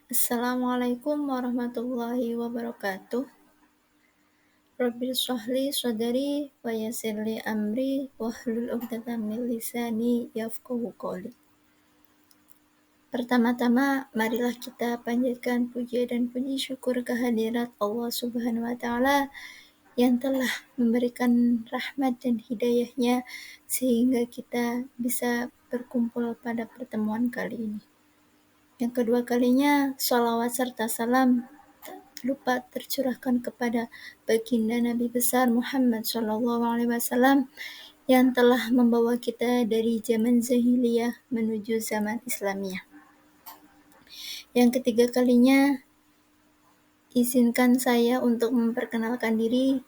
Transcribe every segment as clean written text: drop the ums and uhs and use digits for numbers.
Assalamualaikum warahmatullahi wabarakatuh. Rabbi shrah li sadri wa yassir li amri wahlul 'uqdatam min lisani yafqahu qawli. Pertama-tama, marilah kita panjatkan puja dan puji syukur kehadirat Allah Subhanahu wa taala yang telah memberikan rahmat dan hidayahnya sehingga kita bisa berkumpul pada pertemuan kali ini. Yang kedua kalinya, sholawat serta salam lupa tercurahkan kepada baginda Nabi besar Muhammad SAW yang telah membawa kita dari zaman jahiliyah menuju zaman Islamiyah. Yang ketiga kalinya, izinkan saya untuk memperkenalkan diri.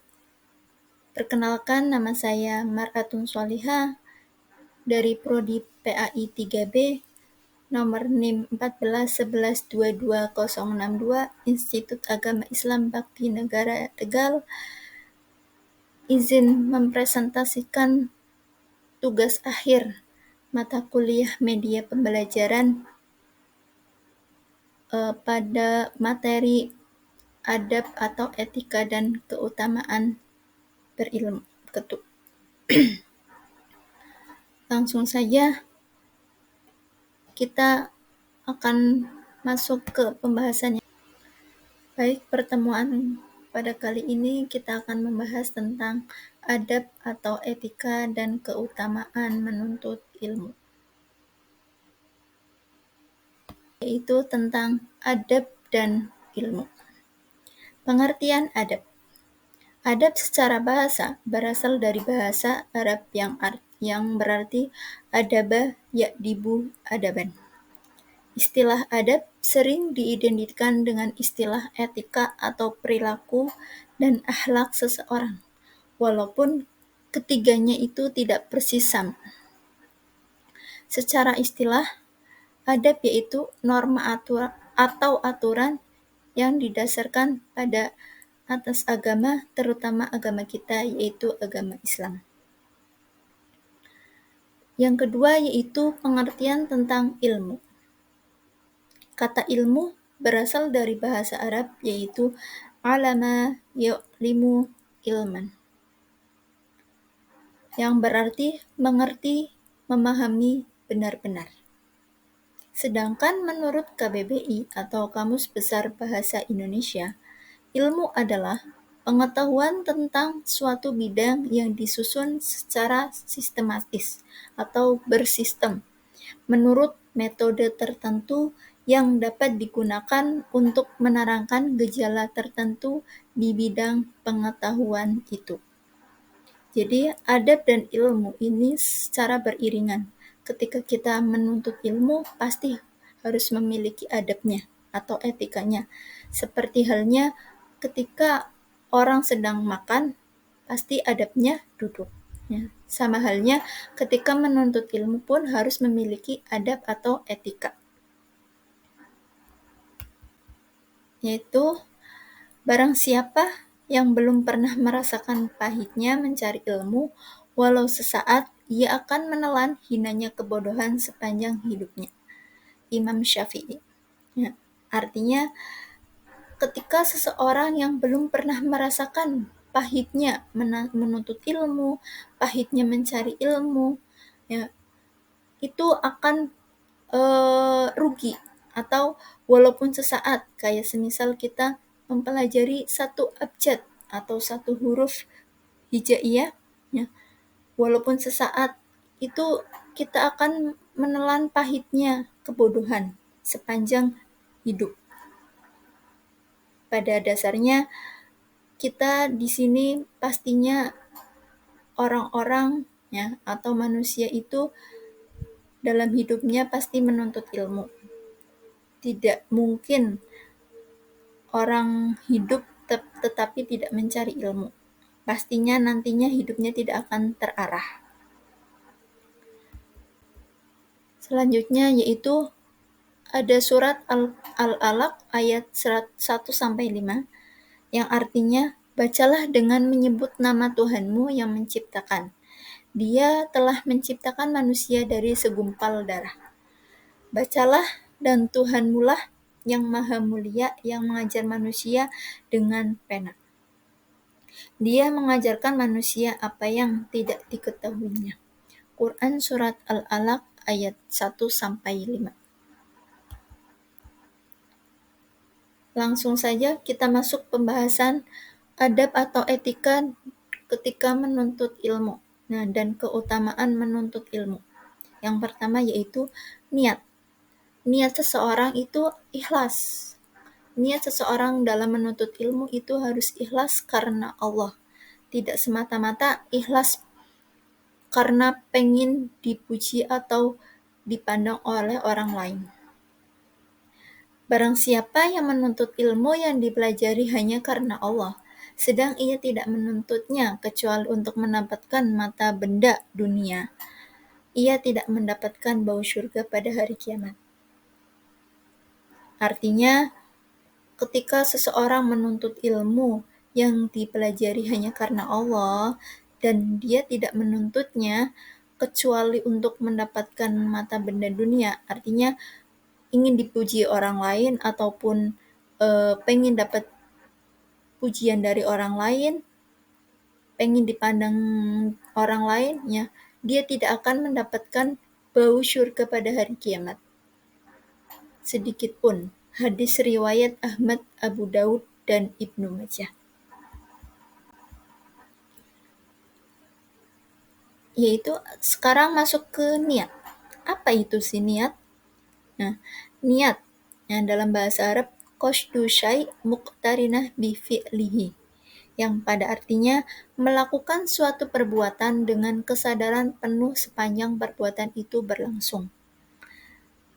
Perkenalkan, nama saya Mar'atun Sholihah dari Prodi PAI 3B, nomor NIM 14112262, Institut Agama Islam Bakti Negara Tegal. Izin mempresentasikan tugas akhir mata kuliah media pembelajaran pada materi adab atau etika dan keutamaan berilmu. Langsung saja kita akan masuk ke pembahasannya. Baik, pertemuan pada kali ini kita akan membahas tentang adab atau etika dan keutamaan menuntut ilmu, yaitu tentang adab dan ilmu. Pengertian adab. Adab secara bahasa berasal dari bahasa Arab yang berarti adaba ya'dibu adaban. Istilah adab sering diidentikan dengan istilah etika atau perilaku dan akhlak seseorang, walaupun ketiganya itu tidak persis sama. Secara istilah, adab yaitu norma atau aturan yang didasarkan pada atas agama, terutama agama kita, yaitu agama Islam. Yang kedua yaitu pengertian tentang ilmu. Kata ilmu berasal dari bahasa Arab yaitu alama yu'limu ilman, yang berarti mengerti, memahami benar-benar. Sedangkan menurut KBBI atau Kamus Besar Bahasa Indonesia, ilmu adalah pengetahuan tentang suatu bidang yang disusun secara sistematis atau bersistem menurut metode tertentu yang dapat digunakan untuk menerangkan gejala tertentu di bidang pengetahuan itu. Jadi, adab dan ilmu ini secara beriringan. Ketika kita menuntut ilmu, pasti harus memiliki adabnya atau etikanya. Seperti halnya ketika orang sedang makan, pasti adabnya duduk. Ya. Sama halnya ketika menuntut ilmu pun harus memiliki adab atau etika. Yaitu, barang siapa yang belum pernah merasakan pahitnya mencari ilmu, walau sesaat, ia akan menelan hinanya kebodohan sepanjang hidupnya. Imam Syafi'i. Ya, artinya, ketika seseorang yang belum pernah merasakan pahitnya menuntut ilmu, pahitnya mencari ilmu, ya, itu akan rugi, atau walaupun sesaat, kayak semisal kita mempelajari satu abjad atau satu huruf hijaiyah, ya, walaupun sesaat, itu kita akan menelan pahitnya kebodohan sepanjang hidup. Pada dasarnya, kita di sini pastinya orang-orang, ya, atau manusia itu dalam hidupnya pasti menuntut ilmu. Tidak mungkin orang hidup tetapi tidak mencari ilmu. Pastinya nantinya hidupnya tidak akan terarah. Selanjutnya yaitu ada surat Al-Alaq ayat 1-5 yang artinya, bacalah dengan menyebut nama Tuhanmu yang menciptakan. Dia telah menciptakan manusia dari segumpal darah. Bacalah, dan Tuhanmu lah yang maha mulia yang mengajar manusia dengan pena. Dia mengajarkan manusia apa yang tidak diketahuinya. Quran Surat Al-Alaq ayat 1-5. Langsung saja kita masuk pembahasan adab atau etika ketika menuntut ilmu. Nah, dan keutamaan menuntut ilmu. Yang pertama yaitu niat. Niat seseorang itu ikhlas. Niat seseorang dalam menuntut ilmu itu harus ikhlas karena Allah. Tidak semata-mata ikhlas karena pengen dipuji atau dipandang oleh orang lain. Barang siapa yang menuntut ilmu yang dipelajari hanya karena Allah, sedang ia tidak menuntutnya kecuali untuk mendapatkan mata benda dunia, ia tidak mendapatkan bau surga pada hari kiamat. Artinya, ketika seseorang menuntut ilmu yang dipelajari hanya karena Allah, dan dia tidak menuntutnya kecuali untuk mendapatkan mata benda dunia, artinya ingin dipuji orang lain ataupun pengen dapat pujian dari orang lain, pengen dipandang orang lain, ya, dia tidak akan mendapatkan bau surga pada hari kiamat. Sedikit pun. Hadis riwayat Ahmad, Abu Daud, dan Ibnu Majah. Yaitu sekarang masuk ke niat. Apa itu si niat? Nah, niat yang dalam bahasa Arab qasdu syai' muqtarinah bi fi'lihi, yang pada artinya melakukan suatu perbuatan dengan kesadaran penuh sepanjang perbuatan itu berlangsung.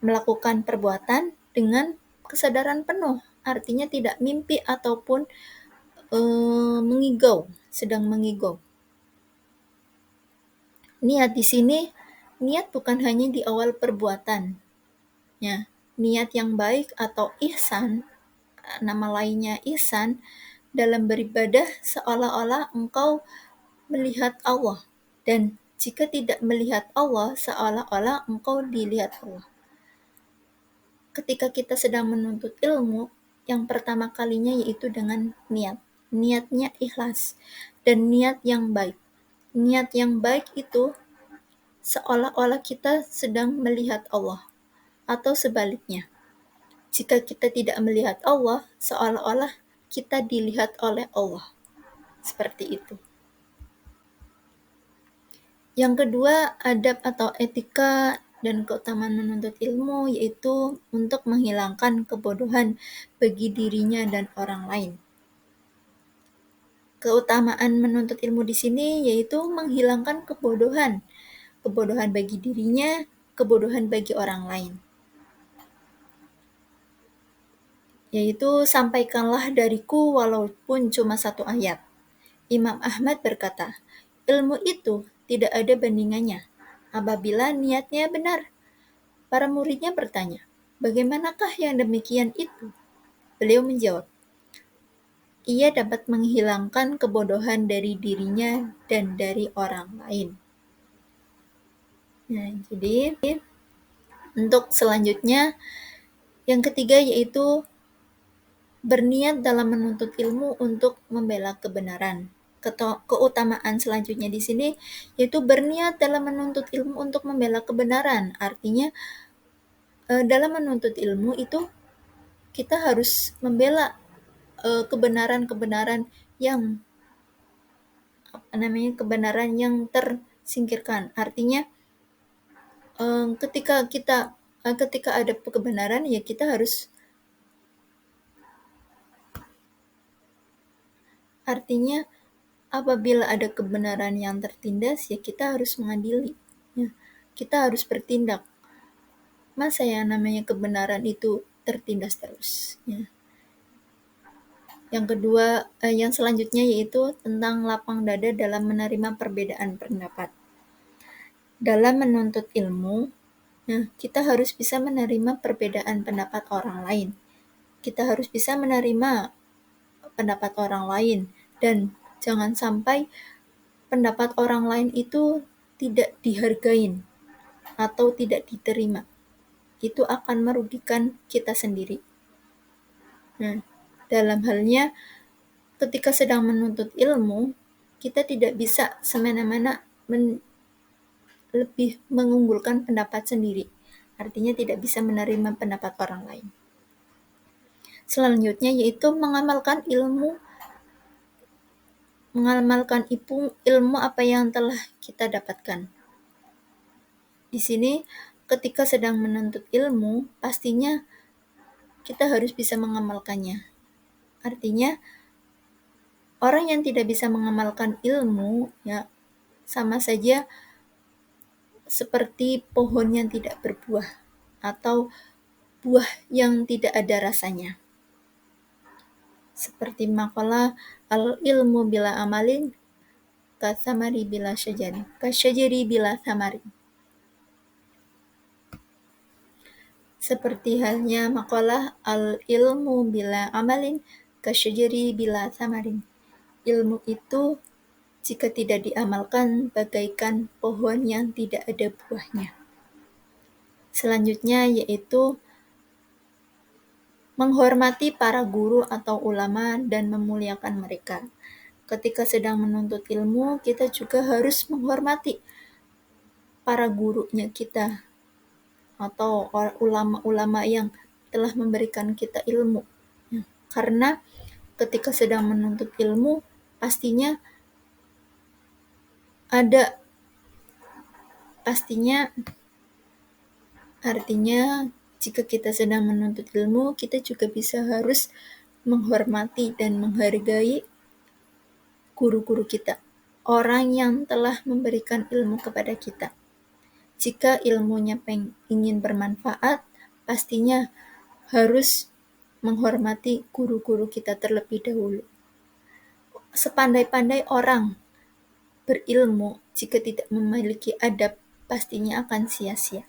Melakukan perbuatan dengan kesadaran penuh, artinya tidak mimpi ataupun sedang mengigau. Niat di sini, niat bukan hanya di awal perbuatan. Ya, niat yang baik atau ihsan, nama lainnya ihsan, dalam beribadah seolah-olah engkau melihat Allah, dan jika tidak melihat Allah, seolah-olah engkau dilihat Allah. Ketika kita sedang menuntut ilmu, yang pertama kalinya yaitu dengan niat. Niatnya ikhlas dan niat yang baik. Niat yang baik itu seolah-olah kita sedang melihat Allah, atau sebaliknya. Jika kita tidak melihat Allah, seolah-olah kita dilihat oleh Allah. Seperti itu. Yang kedua, adab atau etika dan keutamaan menuntut ilmu yaitu untuk menghilangkan kebodohan bagi dirinya dan orang lain. Keutamaan menuntut ilmu di sini yaitu menghilangkan kebodohan. Kebodohan bagi dirinya, kebodohan bagi orang lain. Yaitu sampaikanlah dariku walaupun cuma 1 ayat. Imam Ahmad berkata, ilmu itu tidak ada bandingannya apabila niatnya benar. Para muridnya bertanya, bagaimanakah yang demikian itu? Beliau menjawab, ia dapat menghilangkan kebodohan dari dirinya dan dari orang lain. Nah, jadi untuk selanjutnya, yang ketiga yaitu berniat dalam menuntut ilmu untuk membela kebenaran. Keutamaan selanjutnya di sini yaitu berniat dalam menuntut ilmu untuk membela kebenaran. Artinya dalam menuntut ilmu itu kita harus membela kebenaran-kebenaran yang kebenaran yang tersingkirkan. Artinya ketika ada kebenaran ya kita harus, artinya apabila ada kebenaran yang tertindas ya kita harus mengadili, ya. Kita harus bertindak. Masa yang namanya kebenaran itu tertindas terus, ya. Yang kedua, yang selanjutnya yaitu tentang lapang dada dalam menerima perbedaan pendapat. Dalam menuntut ilmu, nah, kita harus bisa menerima perbedaan pendapat orang lain. Kita harus bisa menerima pendapat orang lain dan jangan sampai pendapat orang lain itu tidak dihargain atau tidak diterima. Itu akan merugikan kita sendiri. Nah, dalam halnya ketika sedang menuntut ilmu, kita tidak bisa semena-mena lebih mengunggulkan pendapat sendiri. Artinya tidak bisa menerima pendapat orang lain. Selanjutnya yaitu mengamalkan ilmu apa yang telah kita dapatkan. Di sini ketika sedang menuntut ilmu, pastinya kita harus bisa mengamalkannya. Artinya orang yang tidak bisa mengamalkan ilmu ya sama saja seperti pohon yang tidak berbuah atau buah yang tidak ada rasanya. Seperti makalah al-ilmu bila amalin kasamari bila syajari, kasyajari bila samari. Seperti halnya makalah al-ilmu bila amalin kasyajari bila samarin. Ilmu itu jika tidak diamalkan bagaikan pohon yang tidak ada buahnya. Selanjutnya yaitu menghormati para guru atau ulama dan memuliakan mereka. Ketika sedang menuntut ilmu, kita juga harus menghormati para gurunya kita atau ulama-ulama yang telah memberikan kita ilmu. Karena ketika sedang menuntut ilmu, pastinya artinya jika kita sedang menuntut ilmu, kita juga harus menghormati dan menghargai guru-guru kita, orang yang telah memberikan ilmu kepada kita. Jika ilmunya ingin bermanfaat, pastinya harus menghormati guru-guru kita terlebih dahulu. Sepandai-pandai orang berilmu, jika tidak memiliki adab, pastinya akan sia-sia.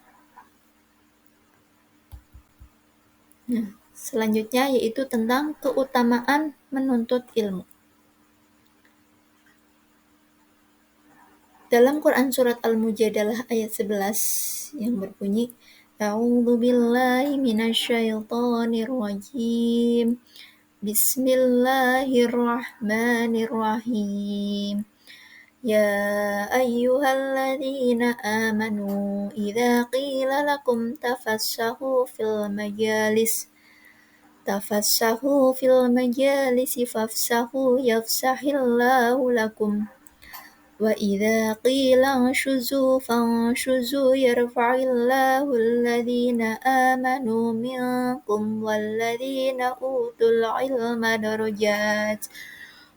Nah, selanjutnya yaitu tentang keutamaan menuntut ilmu. Dalam Quran surat Al-Mujadalah ayat 11 yang berbunyi A'udzu billahi minasyaitonir rajim. Bismillahirrahmanirrahim. Ya ayyuhalladzina amanu idza qila lakum tafassahu fil majalisi fafsahu yafsahillahu lakum wa idza qila anshuzu fanshuzu yarfa'illahu alladhina amanu minkum walladhina utul ilma darajat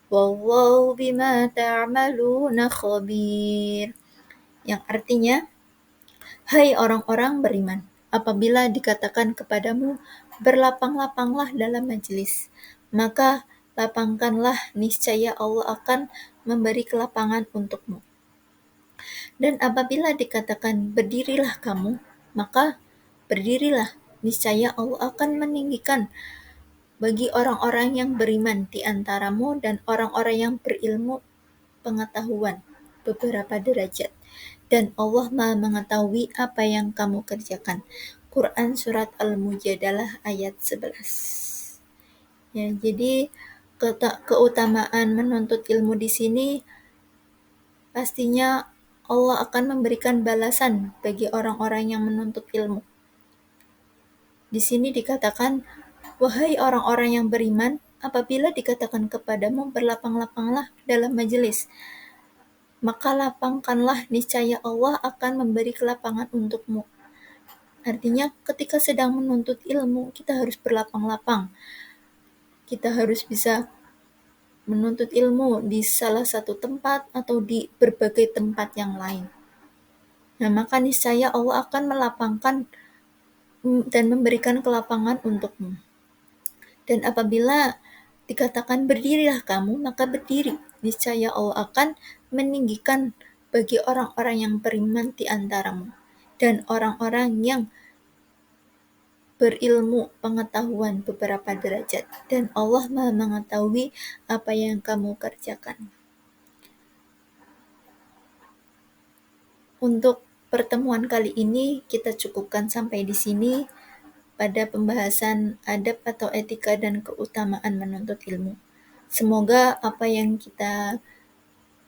wallahu bima ta'maluna khabir. Yang artinya, hai orang-orang beriman, apabila dikatakan kepadamu berlapang-lapanglah dalam majelis, maka lapangkanlah, niscaya Allah akan memberi kelapangan untukmu. Dan apabila dikatakan berdirilah kamu, maka berdirilah, niscaya Allah akan meninggikan bagi orang-orang yang beriman di antaramu dan orang-orang yang berilmu pengetahuan beberapa derajat. Dan Allah Maha mengetahui apa yang kamu kerjakan. Quran surat Al-Mujadalah ayat 11. Ya, jadi keutamaan menuntut ilmu di sini pastinya Allah akan memberikan balasan bagi orang-orang yang menuntut ilmu. Di sini dikatakan, wahai orang-orang yang beriman, apabila dikatakan kepadamu berlapang-lapanglah dalam majelis, maka lapangkanlah, niscaya Allah akan memberi kelapangan untukmu. Artinya ketika sedang menuntut ilmu, kita harus berlapang-lapang. Kita harus bisa menuntut ilmu di salah satu tempat atau di berbagai tempat yang lain. Nah, maka niscaya Allah akan melapangkan dan memberikan kelapangan untukmu. Dan apabila dikatakan berdirilah kamu, maka berdiri. Niscaya Allah akan meninggikan bagi orang-orang yang beriman di antaramu dan orang-orang yang berilmu pengetahuan beberapa derajat, dan Allah Maha mengetahui apa yang kamu kerjakan. Untuk pertemuan kali ini kita cukupkan sampai di sini. pada pembahasan adab atau etika dan keutamaan menuntut ilmu. Semoga apa yang kita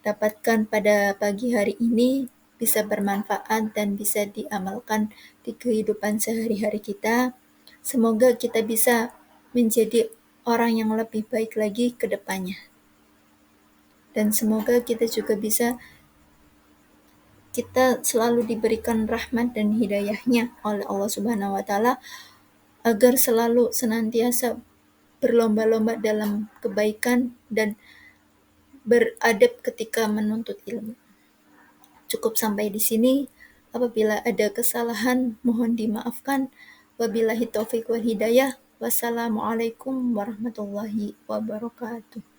dapatkan pada pagi hari ini bisa bermanfaat dan bisa diamalkan di kehidupan sehari-hari kita. Semoga kita bisa menjadi orang yang lebih baik lagi ke depannya. Dan semoga kita selalu diberikan rahmat dan hidayahnya oleh Allah Subhanahu wa taala agar selalu senantiasa berlomba-lomba dalam kebaikan dan beradab ketika menuntut ilmu. Cukup sampai di sini. Apabila ada kesalahan, mohon dimaafkan. Wabillahi taufiq wal hidayah. Wassalamualaikum warahmatullahi wabarakatuh.